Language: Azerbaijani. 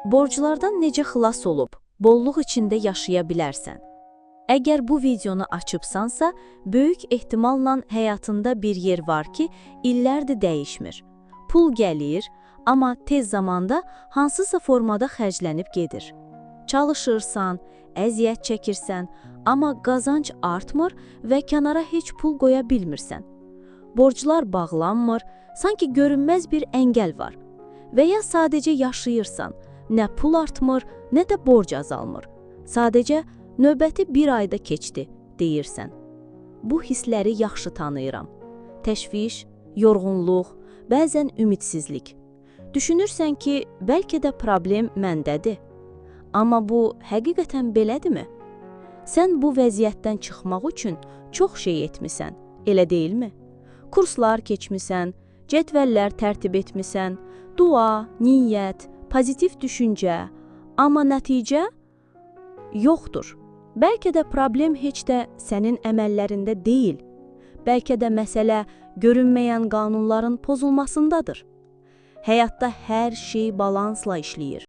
Borclardan necə xilas olub, bolluq içində yaşaya bilərsən? Əgər bu videonu açıbsansa, böyük ehtimalla həyatında bir yer var ki, illərdir dəyişmir. Pul gəlir, amma tez zamanda hansısa formada xərclənib gedir. Çalışırsan, əziyyət çəkirsən, amma qazanc artmır və kənara heç pul qoya bilmirsən. Borclar bağlanmır, sanki görünməz bir əngəl var. Və ya sadəcə yaşayırsan, nə pul artmır, nə də borc azalmır. Sadəcə növbəti bir ayda keçdi, deyirsən. Bu hissləri yaxşı tanıyıram. Təşviş, yorğunluq, bəzən ümidsizlik. Düşünürsən ki, bəlkə də problem məndədir. Amma bu həqiqətən belədirmi? Sən bu vəziyyətdən çıxmaq üçün çox şey etmisən, elə deyilmi? Kurslar keçmisən, cədvəllər tərtib etmisən, dua, niyyət, pozitiv düşüncə, amma nəticə yoxdur. Bəlkə də problem heç də sənin əməllərində deyil. Bəlkə də məsələ görünməyən qanunların pozulmasındadır. Həyatda hər şey balansla işləyir.